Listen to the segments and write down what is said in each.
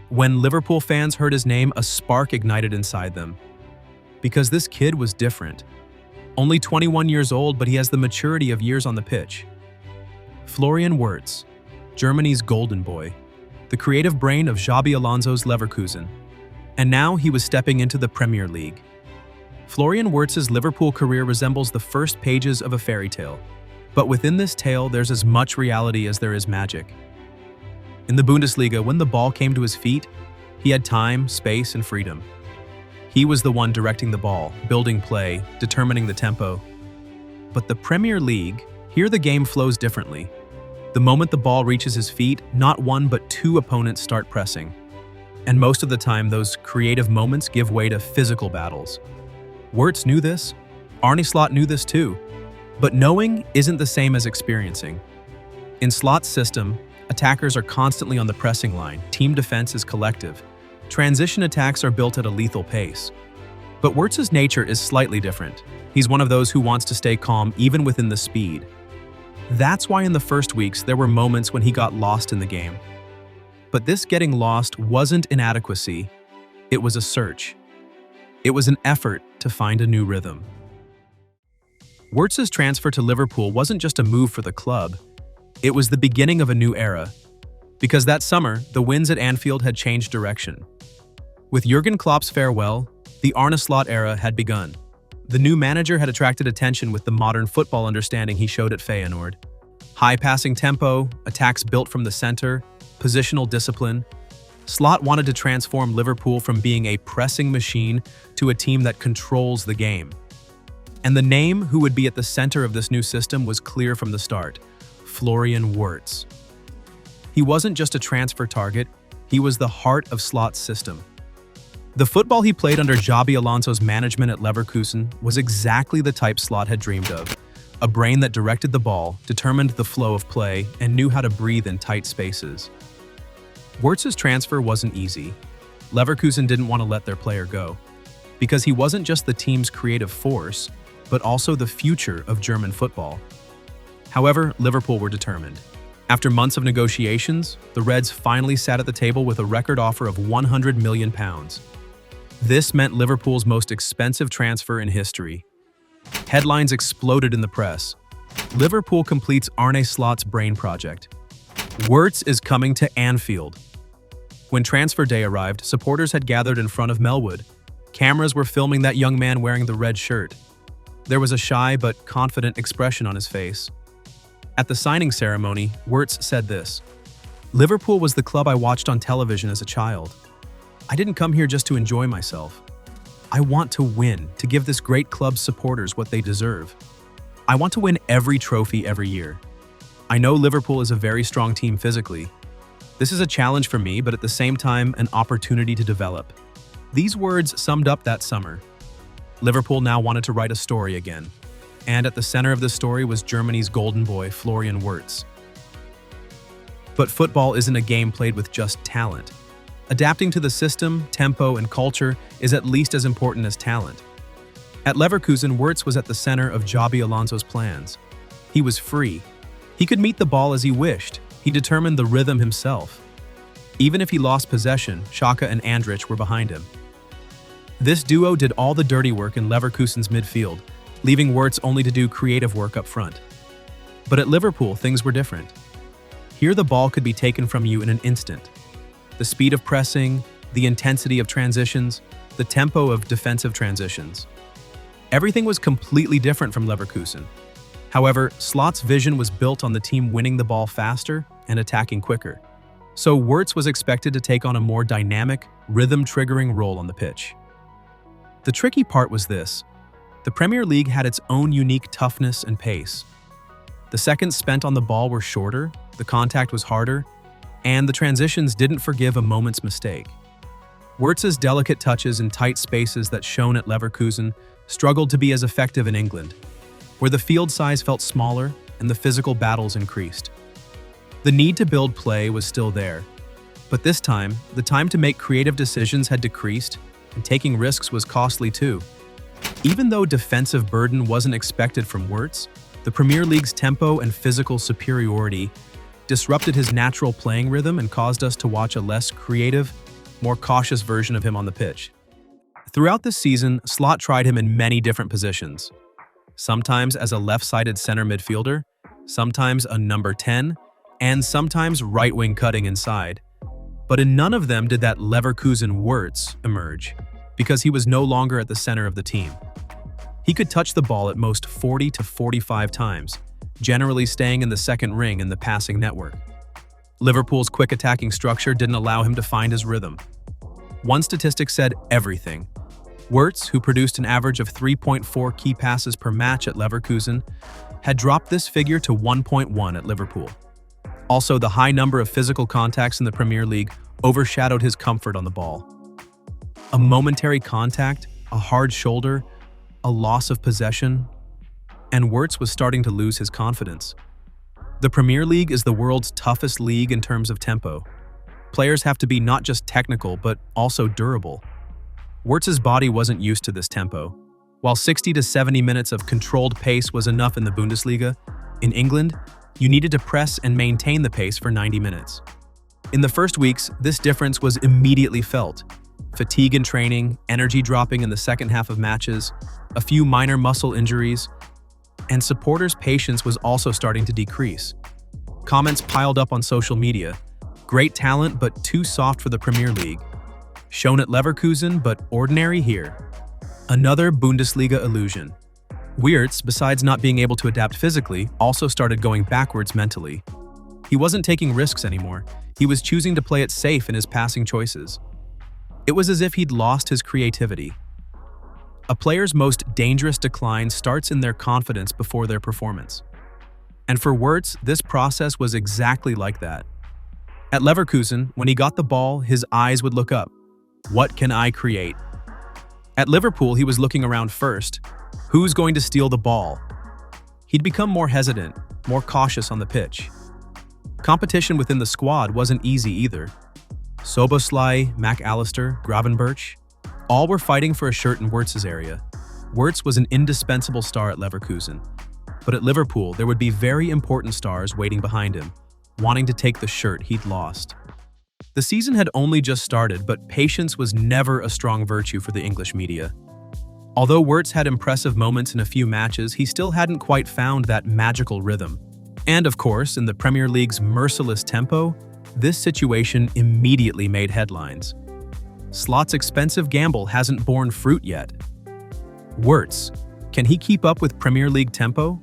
When Liverpool fans heard his name, a spark ignited inside them. Because this kid was different. Only 21 years old, but he has the maturity of years on the pitch. Florian Wirtz, Germany's golden boy, the creative brain of Xabi Alonso's Leverkusen. And now he was stepping into the Premier League. Florian Wirtz's Liverpool career resembles the first pages of a fairy tale. But within this tale, there's as much reality as there is magic. In the Bundesliga, when the ball came to his feet, he had time, space, and freedom. He was the one directing the ball, building play, determining the tempo. But the Premier League, here the game flows differently. The moment the ball reaches his feet, not one but two opponents start pressing. And most of the time, those creative moments give way to physical battles. Wirtz knew this. Arne Slot knew this too. But knowing isn't the same as experiencing. In Slot's system, attackers are constantly on the pressing line, team defense is collective. Transition attacks are built at a lethal pace. But Wirtz's nature is slightly different. He's one of those who wants to stay calm even within the speed. That's why in the first weeks there were moments when he got lost in the game. But this getting lost wasn't inadequacy, it was a search. It was an effort to find a new rhythm. Wirtz's transfer to Liverpool wasn't just a move for the club, it was the beginning of a new era. Because that summer, the wins at Anfield had changed direction. With Jurgen Klopp's farewell, the Arne Slot era had begun. The new manager had attracted attention with the modern football understanding he showed at Feyenoord. High-passing tempo, attacks built from the center, positional discipline. Slot wanted to transform Liverpool from being a pressing machine to a team that controls the game. And the name who would be at the center of this new system was clear from the start: Florian Wirtz. He wasn't just a transfer target, he was the heart of Slot's system. The football he played under Xabi Alonso's management at Leverkusen was exactly the type Slot had dreamed of. A brain that directed the ball, determined the flow of play, and knew how to breathe in tight spaces. Wirtz's transfer wasn't easy. Leverkusen didn't want to let their player go, because he wasn't just the team's creative force, but also the future of German football. However, Liverpool were determined. After months of negotiations, the Reds finally sat at the table with a record offer of £100 million. This meant Liverpool's most expensive transfer in history. Headlines exploded in the press. Liverpool completes Arne Slot's brain project. Wirtz is coming to Anfield. When transfer day arrived, supporters had gathered in front of Melwood. Cameras were filming that young man wearing the red shirt. There was a shy but confident expression on his face. At the signing ceremony, Wirtz said this: "Liverpool was the club I watched on television as a child. I didn't come here just to enjoy myself. I want to win, to give this great club's supporters what they deserve. I want to win every trophy every year. I know Liverpool is a very strong team physically. This is a challenge for me, but at the same time, an opportunity to develop." These words summed up that summer. Liverpool now wanted to write a story again. And at the center of the story was Germany's golden boy, Florian Wirtz. But football isn't a game played with just talent. Adapting to the system, tempo, and culture is at least as important as talent. At Leverkusen, Wirtz was at the center of Xabi Alonso's plans. He was free. He could meet the ball as he wished. He determined the rhythm himself. Even if he lost possession, Xhaka and Andrich were behind him. This duo did all the dirty work in Leverkusen's midfield, leaving Wirtz only to do creative work up front. But at Liverpool, things were different. Here the ball could be taken from you in an instant. The speed of pressing, the intensity of transitions, the tempo of defensive transitions. Everything was completely different from Leverkusen. However, Slot's vision was built on the team winning the ball faster and attacking quicker. So Wirtz was expected to take on a more dynamic, rhythm-triggering role on the pitch. The tricky part was this: the Premier League had its own unique toughness and pace. The seconds spent on the ball were shorter, the contact was harder, and the transitions didn't forgive a moment's mistake. Wirtz's delicate touches in tight spaces that shone at Leverkusen struggled to be as effective in England, where the field size felt smaller and the physical battles increased. The need to build play was still there, but this time, the time to make creative decisions had decreased, and taking risks was costly too. Even though defensive burden wasn't expected from Wirtz, the Premier League's tempo and physical superiority disrupted his natural playing rhythm and caused us to watch a less creative, more cautious version of him on the pitch. Throughout this season, Slot tried him in many different positions. Sometimes as a left-sided center midfielder, sometimes a number 10, and sometimes right-wing cutting inside. But in none of them did that Leverkusen Wirtz emerge, because he was no longer at the center of the team. He could touch the ball at most 40 to 45 times, generally staying in the second ring in the passing network. Liverpool's quick attacking structure didn't allow him to find his rhythm. One statistic said everything. Wirtz, who produced an average of 3.4 key passes per match at Leverkusen, had dropped this figure to 1.1 at Liverpool. Also, the high number of physical contacts in the Premier League overshadowed his comfort on the ball. A momentary contact, a hard shoulder, a loss of possession, and Wirtz was starting to lose his confidence. The Premier League is the world's toughest league in terms of tempo. Players have to be not just technical, but also durable. Wirtz's body wasn't used to this tempo. While 60 to 70 minutes of controlled pace was enough in the Bundesliga, in England, you needed to press and maintain the pace for 90 minutes. In the first weeks, this difference was immediately felt. Fatigue in training, energy dropping in the second half of matches, a few minor muscle injuries, and supporters' patience was also starting to decrease. Comments piled up on social media. Great talent, but too soft for the Premier League. Shown at Leverkusen, but ordinary here. Another Bundesliga illusion. Wirtz, besides not being able to adapt physically, also started going backwards mentally. He wasn't taking risks anymore. He was choosing to play it safe in his passing choices. It was as if he'd lost his creativity. A player's most dangerous decline starts in their confidence before their performance. And for Wirtz, this process was exactly like that. At Leverkusen, when he got the ball, his eyes would look up. What can I create? At Liverpool, he was looking around first. Who's going to steal the ball? He'd become more hesitant, more cautious on the pitch. Competition within the squad wasn't easy either. Szoboszlai, McAllister, Gravenberch, all were fighting for a shirt in Wirtz's area. Wirtz was an indispensable star at Leverkusen. But at Liverpool, there would be very important stars waiting behind him, wanting to take the shirt he'd lost. The season had only just started, but patience was never a strong virtue for the English media. Although Wirtz had impressive moments in a few matches, he still hadn't quite found that magical rhythm. And of course, in the Premier League's merciless tempo, this situation immediately made headlines. Slot's expensive gamble hasn't borne fruit yet. Wirtz, can he keep up with Premier League tempo?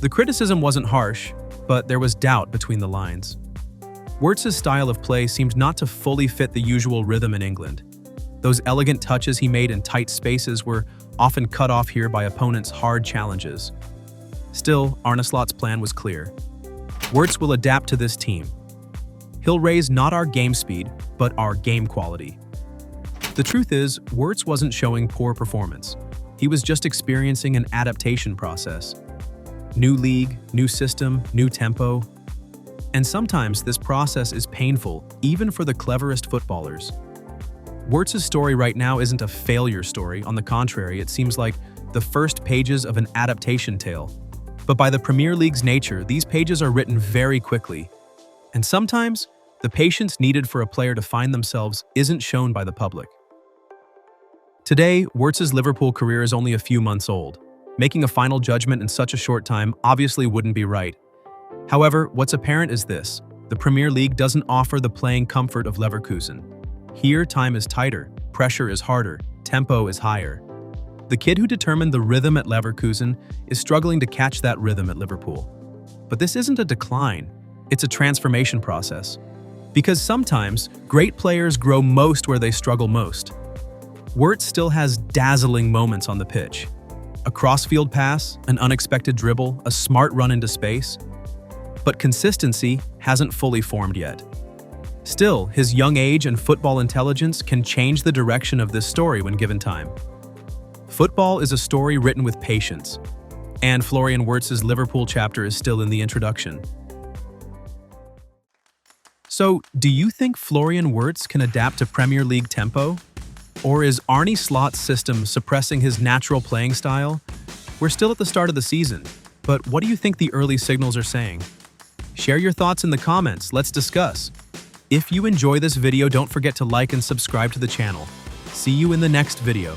The criticism wasn't harsh, but there was doubt between the lines. Wirtz's style of play seemed not to fully fit the usual rhythm in England. Those elegant touches he made in tight spaces were often cut off here by opponents' hard challenges. Still, Arne Slot's plan was clear. Wirtz will adapt to this team. He'll raise not our game speed, but our game quality. The truth is, Wirtz wasn't showing poor performance. He was just experiencing an adaptation process. New league, new system, new tempo. And sometimes this process is painful, even for the cleverest footballers. Wirtz's story right now isn't a failure story. On the contrary, it seems like the first pages of an adaptation tale. But by the Premier League's nature, these pages are written very quickly. And sometimes, the patience needed for a player to find themselves isn't shown by the public. Today, Wirtz's Liverpool career is only a few months old. Making a final judgment in such a short time obviously wouldn't be right. However, what's apparent is this: the Premier League doesn't offer the playing comfort of Leverkusen. Here, time is tighter, pressure is harder, tempo is higher. The kid who determined the rhythm at Leverkusen is struggling to catch that rhythm at Liverpool. But this isn't a decline, it's a transformation process. Because sometimes, great players grow most where they struggle most. Wirtz still has dazzling moments on the pitch. A cross-field pass, an unexpected dribble, a smart run into space. But consistency hasn't fully formed yet. Still, his young age and football intelligence can change the direction of this story when given time. Football is a story written with patience, and Florian Wirtz's Liverpool chapter is still in the introduction. So, do you think Florian Wirtz can adapt to Premier League tempo? Or is Arne Slot's system suppressing his natural playing style? We're still at the start of the season, but what do you think the early signals are saying? Share your thoughts in the comments, let's discuss. If you enjoy this video, don't forget to like and subscribe to the channel. See you in the next video.